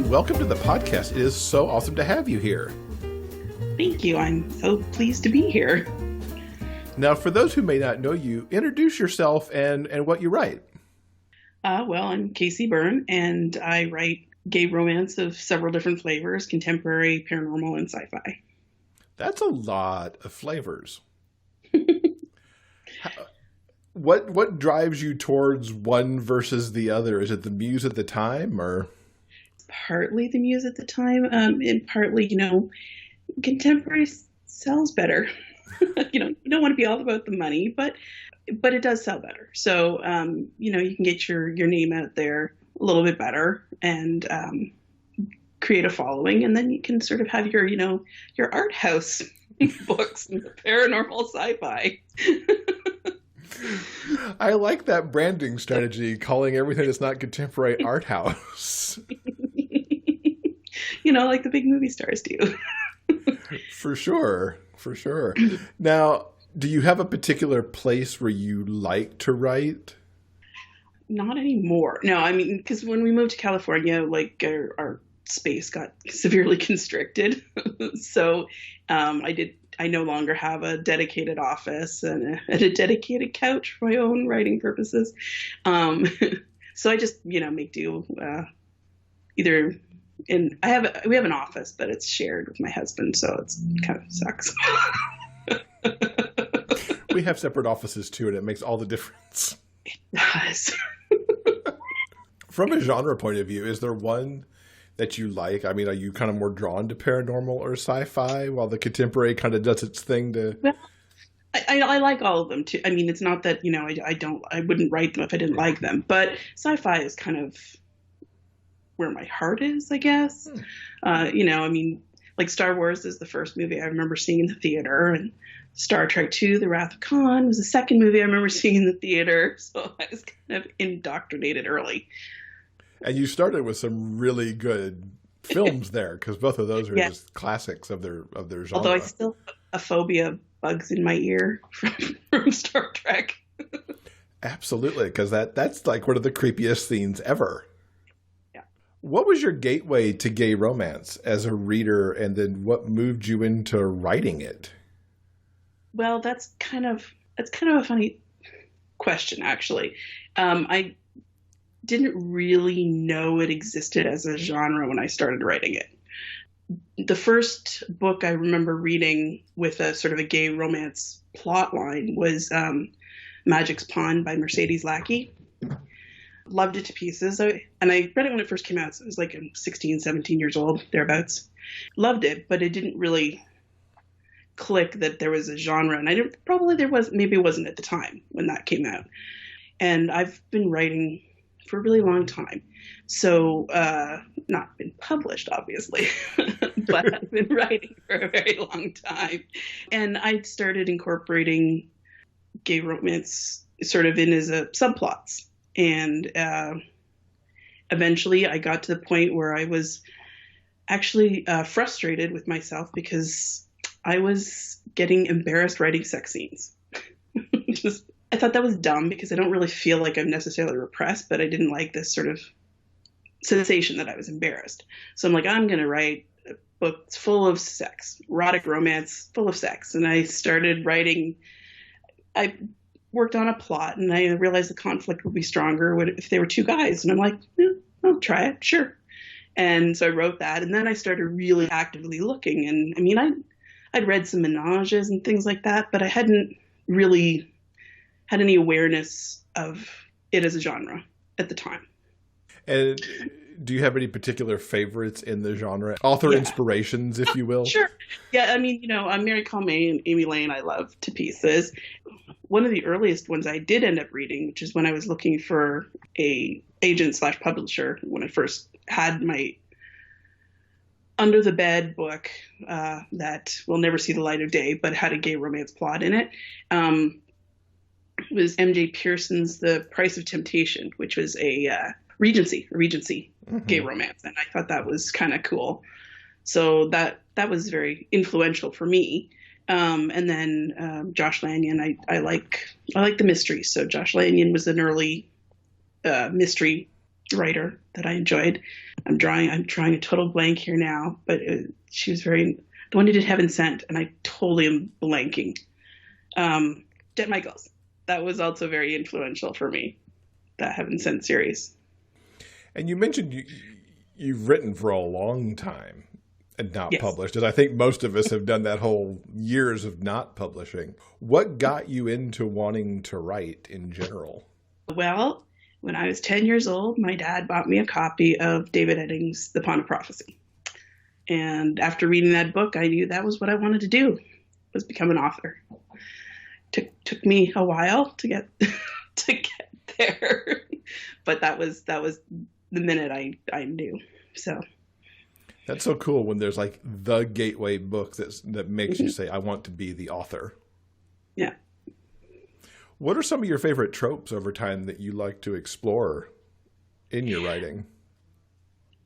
welcome to the podcast. It is so awesome to have you here. Thank you. I'm so pleased to be here. Now, for those who may not know you, introduce yourself and what you write. Well, I'm Casey Byrne, and I write gay romance of several different flavors, contemporary, paranormal, and sci-fi. That's a lot of flavors. What drives you towards one versus the other? Is it the muse at the time, or? Partly the muse at the time, and partly, contemporary sells better. You don't want to be all about the money, but it does sell better. So, you can get your name out there a little bit better and create a following, and then you can sort of have your art house books and paranormal sci-fi. I like that branding strategy, calling everything that's not contemporary art house. Like the big movie stars do. For sure. Now, do you have a particular place where you like to write? Not anymore. No, I mean, because when we moved to California, our space got severely constricted. So I no longer have a dedicated office and a dedicated couch for my own writing purposes. So I just, make do either. And we have an office, but it's shared with my husband, so it's kind of sucks. We have separate offices too, and it makes all the difference. It does. From a genre point of view, is there one that you like? I mean, are you kind of more drawn to paranormal or sci-fi, while the contemporary kind of does its thing to? Well, I like all of them too. I mean, it's not that I wouldn't write them if I didn't like them, but sci-fi is kind of where my heart is, I guess. Like Star Wars is the first movie I remember seeing in the theater, and Star Trek II, The Wrath of Khan was the second movie I remember seeing in the theater. So I was kind of indoctrinated early. And you started with some really good films there, because both of those are just classics of their genre. Although I still have a phobia of bugs in my ear from Star Trek. Absolutely, because that's like one of the creepiest scenes ever. What was your gateway to gay romance as a reader, and then what moved you into writing it? Well, that's kind of a funny question, actually. I didn't really know it existed as a genre when I started writing it. The first book I remember reading with a sort of a gay romance plot line was Magic's Pawn by Mercedes Lackey. Loved it to pieces. And I read it when it first came out. So it was like 16, 17 years old, thereabouts. Loved it, but it didn't really click that there was a genre. And maybe it wasn't at the time when that came out. And I've been writing for a really long time. So, not been published, obviously, but I've been writing for a very long time. And I started incorporating gay romance sort of in as subplots. And eventually I got to the point where I was actually frustrated with myself because I was getting embarrassed writing sex scenes. I thought that was dumb because I don't really feel like I'm necessarily repressed, but I didn't like this sort of sensation that I was embarrassed. So I'm like, I'm going to write a book full of sex, erotic romance, full of sex. And I started writing. I worked on a plot, and I realized the conflict would be stronger if they were two guys. And I'm like, yeah, I'll try it. Sure. And so I wrote that. And then I started really actively looking. And I mean, I'd read some menages and things like that, but I hadn't really had any awareness of it as a genre at the time. And do you have any particular favorites in the genre? Author inspirations, if you will? Sure. Yeah, I mean, Mary Colmay and Amy Lane I love to pieces. One of the earliest ones I did end up reading, which is when I was looking for a agent/publisher, when I first had my under the bed book that will never see the light of day, but had a gay romance plot in it. It was M.J. Pearson's The Price of Temptation, which was a Regency gay romance. And I thought that was kind of cool. So that was very influential for me. And then Josh Lanyon, I like the mysteries. So Josh Lanyon was an early mystery writer that I enjoyed. I'm drawing a total blank here now, but she was the one who did Heaven Sent, and I totally am blanking. Jet Michaels. That was also very influential for me, that Heaven Sent series. And you mentioned you've written for a long time and not Yes. published, as I think most of us have done that whole years of not publishing. What got you into wanting to write in general? Well, when I was 10 years old, my dad bought me a copy of David Eddings' The Pawn of Prophecy. And after reading that book, I knew that was what I wanted to do, was become an author. Took me a while to get to get there, but that was the minute I knew. So that's so cool when there's like the gateway book that makes you say, I want to be the author. Yeah. What are some of your favorite tropes over time that you like to explore in your writing?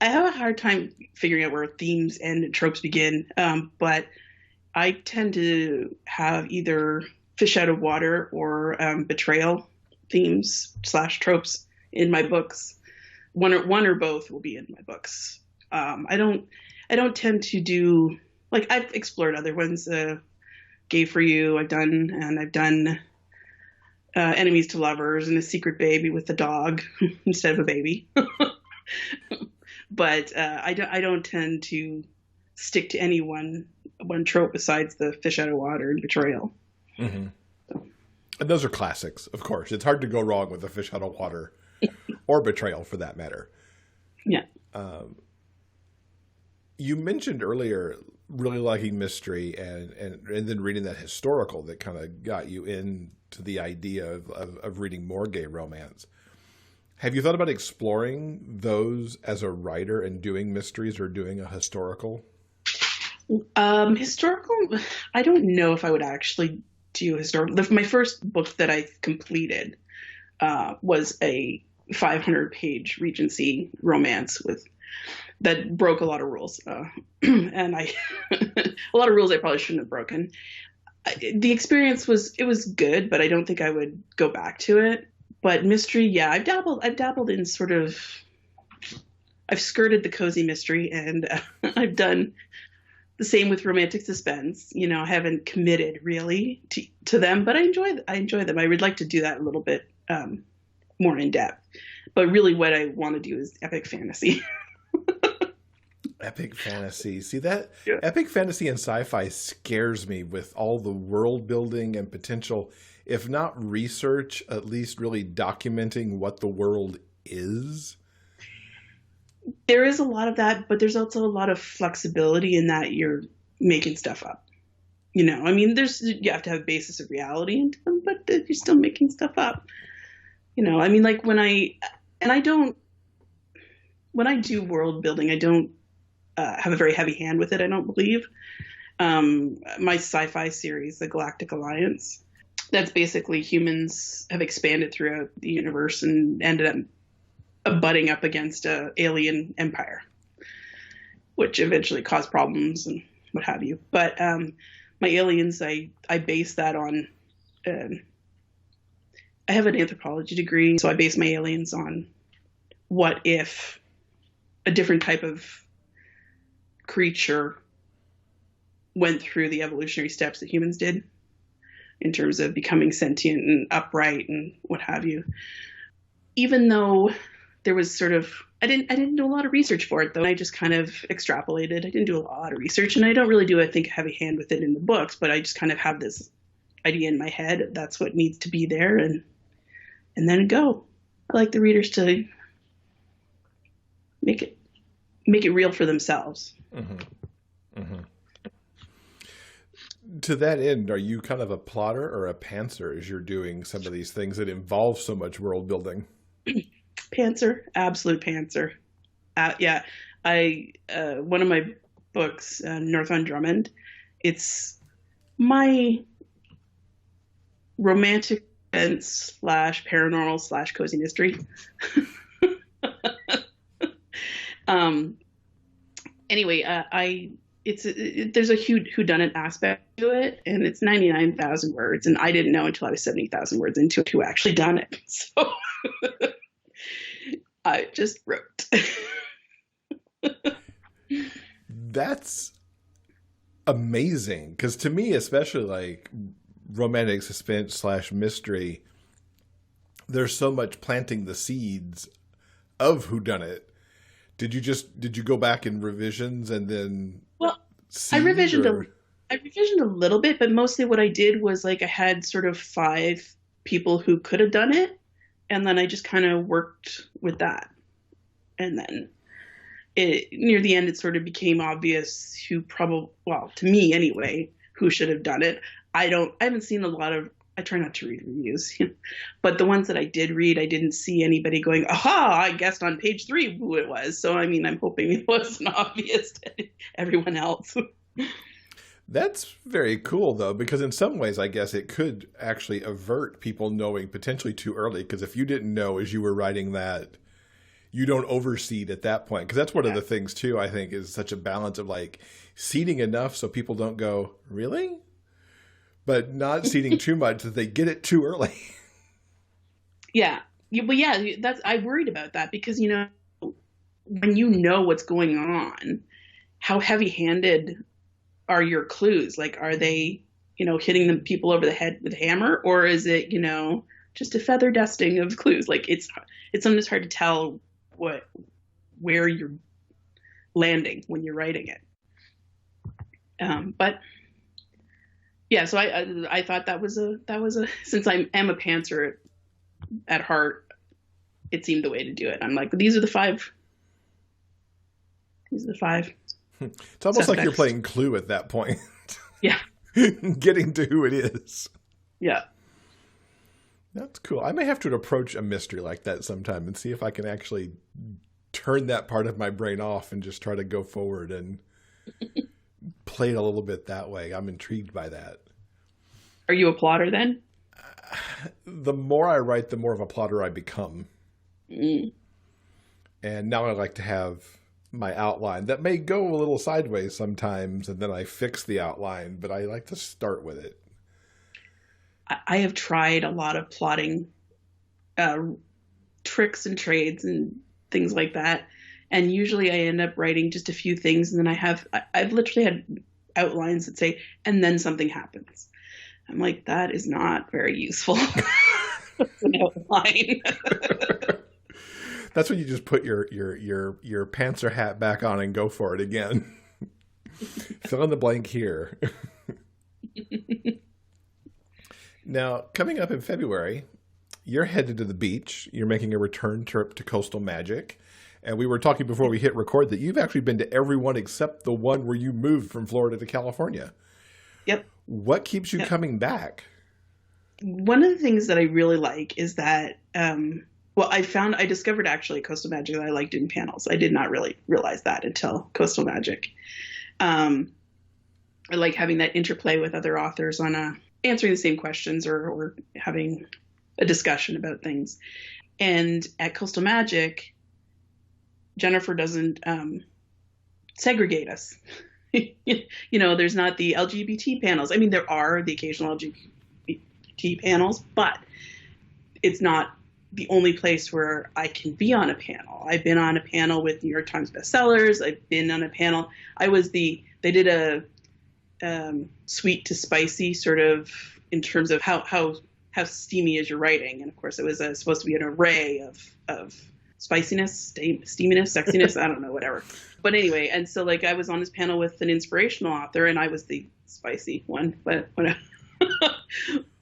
I have a hard time figuring out where themes end and tropes begin, but I tend to have either fish out of water or betrayal themes / tropes in my books. One or both will be in my books. I don't tend to do, like, I've explored other ones. Gay for You I've done Enemies to Lovers and A Secret Baby with a dog instead of a baby. But I don't tend to stick to any one trope besides the fish out of water and betrayal. Mm-hmm. So. And those are classics, of course. It's hard to go wrong with the fish out of water or betrayal, for that matter. Yeah. You mentioned earlier really liking mystery and then reading that historical that kind of got you into the idea of reading more gay romance. Have you thought about exploring those as a writer and doing mysteries or doing a historical? Historical, I don't know if I would actually do historical. My first book that I completed was a 500-page Regency romance that broke a lot of rules, and a lot of rules I probably shouldn't have broken. The experience was good, but I don't think I would go back to it. But mystery, yeah, I've dabbled in sort of, I've skirted the cozy mystery, and I've done the same with romantic suspense. You know, I haven't committed really to them, but I enjoy them. I would like to do that a little bit more in depth. But really what I want to do is epic fantasy. Epic fantasy. See that? Yeah. Epic fantasy and sci-fi scares me with all the world building and potential, if not research, at least really documenting what the world is. There is a lot of that, but there's also a lot of flexibility in that you're making stuff up. You know, I mean, you have to have a basis of reality into them, but you're still making stuff up. You know, I mean, like when I do world building, I don't have a very heavy hand with it, I don't believe. My sci-fi series, The Galactic Alliance, that's basically humans have expanded throughout the universe and ended up butting up against an alien empire, which eventually caused problems and what have you. But my aliens, I base that on, I have an anthropology degree, so I base my aliens on what if a different type of creature went through the evolutionary steps that humans did in terms of becoming sentient and upright and what have you. Even though there was sort of, I didn't do a lot of research for it, though. I just kind of extrapolated. I didn't do a lot of research, and I don't really do, I think, a heavy hand with it in the books, but I just kind of have this idea in my head. That's what needs to be there, and then go. I like the readers to make it real for themselves. Mm-hmm. Mm-hmm. To that end, are you kind of a plotter or a pantser as you're doing some of these things that involve so much world building? Pantser, absolute pantser. Yeah, one of my books, North on Drummond, it's my romantic / paranormal / cozy mystery. Anyway, there's a whodunit aspect to it, and it's 99,000 words, and I didn't know until I was 70,000 words into it who actually done it. So I just wrote. That's amazing. Because to me, especially like romantic suspense slash mystery, there's so much planting the seeds of whodunit. Did you go back in revisions and then Well, I seed revisioned a or? I revisioned a little bit, but mostly what I did was like I had sort of five people who could have done it, and then I just kind of worked with that. And then near the end, it sort of became obvious who probably, well, to me anyway, who should have done it. I haven't seen a lot of, I try not to read reviews, but the ones that I did read, I didn't see anybody going, aha, I guessed on page 3 who it was. So, I mean, I'm hoping it wasn't obvious to everyone else. That's very cool, though, because in some ways, I guess it could actually avert people knowing potentially too early. Because if you didn't know as you were writing that, you don't overseed at that point. Because that's one of the things, too, I think, is such a balance of like seeding enough so people don't go, really? But not seeding too much that they get it too early. Yeah. Well, yeah, I worried about that because, when you know what's going on, how heavy-handed are your clues? Like, are they, hitting the people over the head with a hammer, or is it, just a feather dusting of clues? Like, it's sometimes hard to tell where you're landing when you're writing it. But yeah, so I thought that was a since I am a pantser at heart, it seemed the way to do it. I'm like, these are the five. These are the five. It's almost like you're playing Clue at that point. Yeah. Getting to who it is. Yeah. That's cool. I may have to approach a mystery like that sometime and see if I can actually turn that part of my brain off and just try to go forward and play it a little bit that way. I'm intrigued by that. Are you a plotter then? The more I write, the more of a plotter I become. Mm. And now I like to have my outline that may go a little sideways sometimes, and then I fix the outline, but I like to start with it. I have tried a lot of plotting tricks and trades and things like that. And usually I end up writing just a few things, and then I've literally had outlines that say, and then something happens. I'm like, that is not very useful. It's an outline. That's when you just put your pantser hat back on and go for it again. Fill in the blank here. Now, coming up in February, you're headed to the beach. You're making a return trip to Coastal Magic. And we were talking before we hit record that you've actually been to every one except the one where you moved from Florida to California. Yep. What keeps you coming back? One of the things that I really like is that, I discovered actually Coastal Magic that I liked doing panels. I did not really realize that until Coastal Magic. I like having that interplay with other authors on answering the same questions or having a discussion about things. And at Coastal Magic, Jennifer doesn't segregate us. There's not the LGBT panels. I mean, there are the occasional LGBT panels, but it's not the only place where I can be on a panel. I've been on a panel with New York Times bestsellers. I've been on a panel. They did a sweet to spicy sort of in terms of how steamy is your writing. And of course it was supposed to be an array of spiciness, steaminess, sexiness, I don't know, whatever. But anyway, and so like I was on this panel with an inspirational author and I was the spicy one, but whatever.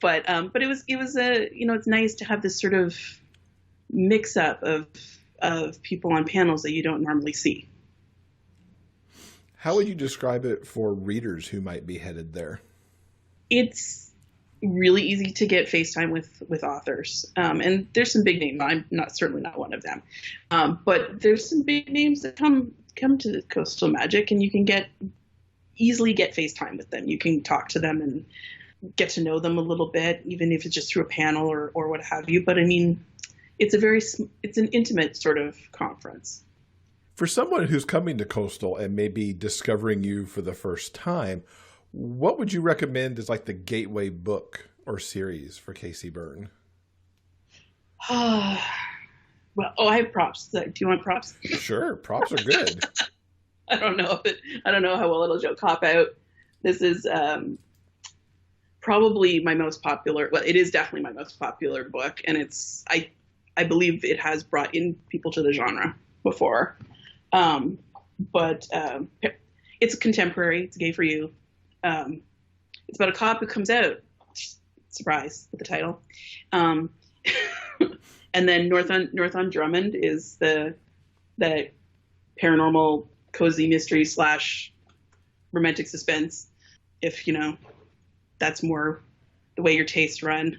but it was it's nice to have this sort of mix up of people on panels that you don't normally see. How would you describe it for readers who might be headed there? It's really easy to get FaceTime with authors. And there's some big names. I'm certainly not one of them. But there's some big names that come to the Coastal Magic and you can easily get FaceTime with them. You can talk to them and get to know them a little bit, even if it's just through a panel or what have you. But I mean, it's an intimate sort of conference. For someone who's coming to Coastal and maybe discovering you for the first time, what would you recommend as like the gateway book or series for Casey Byrne? Well, oh, I have props. Do you want props? Sure, props are good. I don't know how well it'll show cop out. This is probably my most popular. Well, it is definitely my most popular book, and I believe it has brought in people to the genre before. But it's contemporary. It's gay for you. It's about a cop who comes out. Surprise with the title. And then North on Drummond is the paranormal cozy mystery / romantic suspense. If that's more the way your tastes run.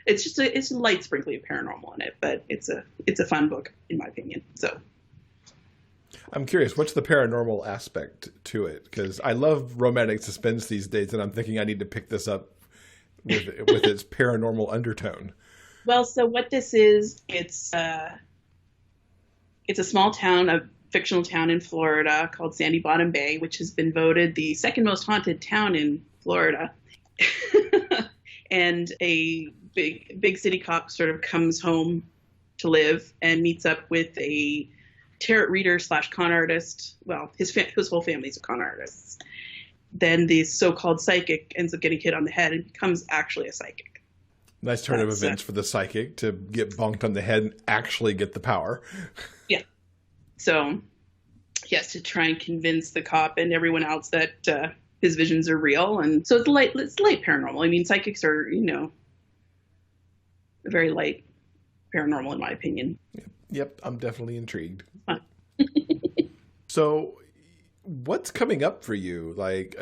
It's a light sprinkling of paranormal in it, but it's a fun book in my opinion. So. I'm curious, what's the paranormal aspect to it? Because I love romantic suspense these days, and I'm thinking I need to pick this up with its paranormal undertone. Well, so what this is, it's a small town, a fictional town in Florida called Sandy Bottom Bay, which has been voted the second most haunted town in Florida. And a big city cop sort of comes home to live and meets up with a tarot reader / con artist. Well, his whole family's con artists. Then the so-called psychic ends up getting hit on the head and becomes actually a psychic. Nice turn of events for the psychic to get bonked on the head and actually get the power. Yeah. So he has to try and convince the cop and everyone else that his visions are real. And so it's light paranormal. I mean, psychics are, very light paranormal in my opinion. Yep. I'm definitely intrigued. So what's coming up for you? Like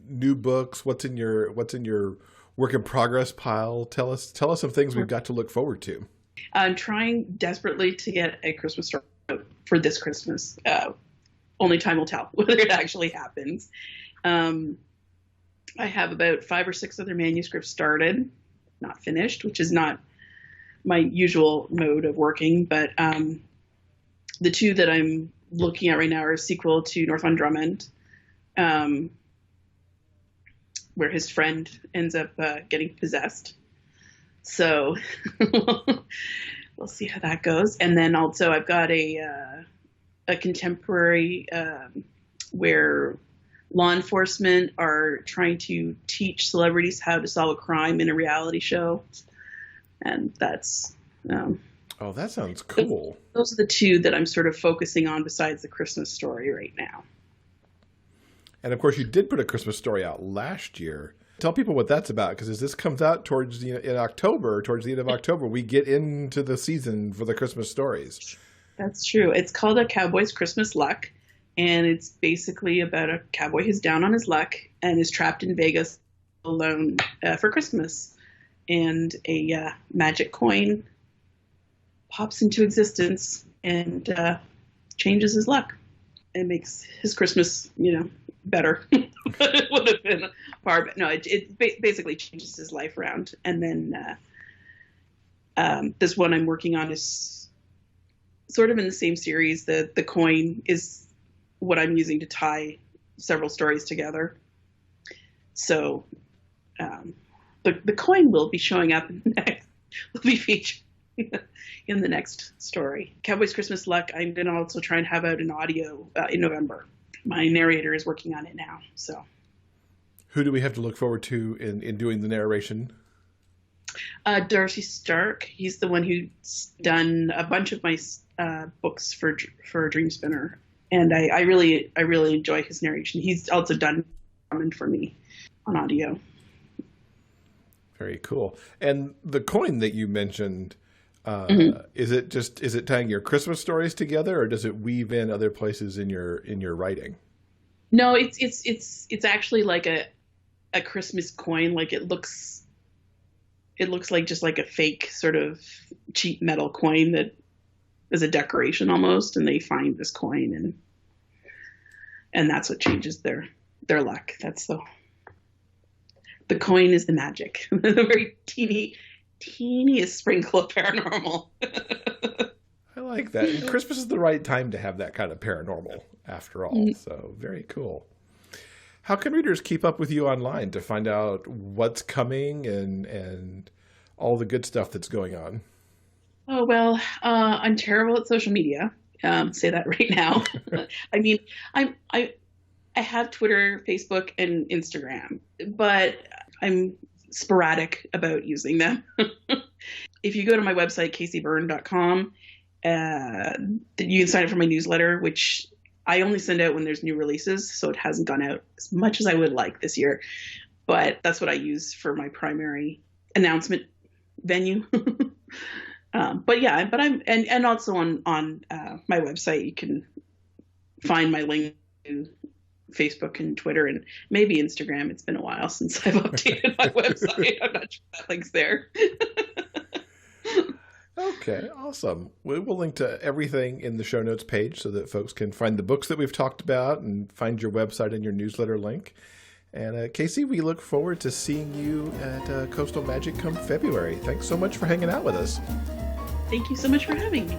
new books? What's in your work in progress pile? Tell us some things we've got to look forward to. I'm trying desperately to get a Christmas story for this Christmas. Only time will tell whether it actually happens. I have about 5 or 6 other manuscripts started, not finished, which is not my usual mode of working. But the 2 that I'm looking at right now are a sequel to North on Drummond, where his friend ends up getting possessed. So we'll see how that goes. And then also I've got a contemporary where law enforcement are trying to teach celebrities how to solve a crime in a reality show. And that's... oh, that sounds cool. Those are the 2 that I'm sort of focusing on besides the Christmas story right now. And of course, you did put a Christmas story out last year. Tell people what that's about, because as this comes out towards the end of October, we get into the season for the Christmas stories. That's true. It's called A Cowboy's Christmas Luck, and it's basically about a cowboy who's down on his luck and is trapped in Vegas alone for Christmas. And a magic coin pops into existence and changes his luck. It makes his Christmas, better. But it would have been far better. No, it basically changes his life around. And then this one I'm working on is sort of in the same series. The coin is what I'm using to tie several stories together. So the coin will be showing up will be featured in the next story. Cowboy's Christmas Luck, I'm going to also try and have out an audio in November. My narrator is working on it now. So, who do we have to look forward to in doing the narration? Darcy Stark. He's the one who's done a bunch of my books for Dream Spinner, and I really enjoy his narration. He's also done for me on audio. Very cool. And the coin that you mentioned, is it tying your Christmas stories together, or does it weave in other places in your writing? No, it's actually like a Christmas coin. Like it looks like just like a fake sort of cheap metal coin that is a decoration almost, and they find this coin and that's what changes their luck. That's the coin is the magic. The very teeniest sprinkle of paranormal. I like that. And Christmas is the right time to have that kind of paranormal after all. Mm-hmm. So very cool. How can readers keep up with you online to find out what's coming and all the good stuff that's going on? Oh, well, I'm terrible at social media. Say that right now. I mean, I I have Twitter, Facebook, and Instagram, but I'm sporadic about using them. If you go to my website, caseyburn.com, you can sign up for my newsletter, which I only send out when there's new releases, so it hasn't gone out as much as I would like this year. But that's what I use for my primary announcement venue. But yeah, but and also on my website you can find my link to Facebook and Twitter and maybe Instagram. It's been a while since I've updated my website. I'm not sure that link's there. Okay, awesome. We'll link to everything in the show notes page so that folks can find the books that we've talked about and find your website and your newsletter link. And Casey, we look forward to seeing you at Coastal Magic come February. Thanks so much for hanging out with us. Thank you so much for having me.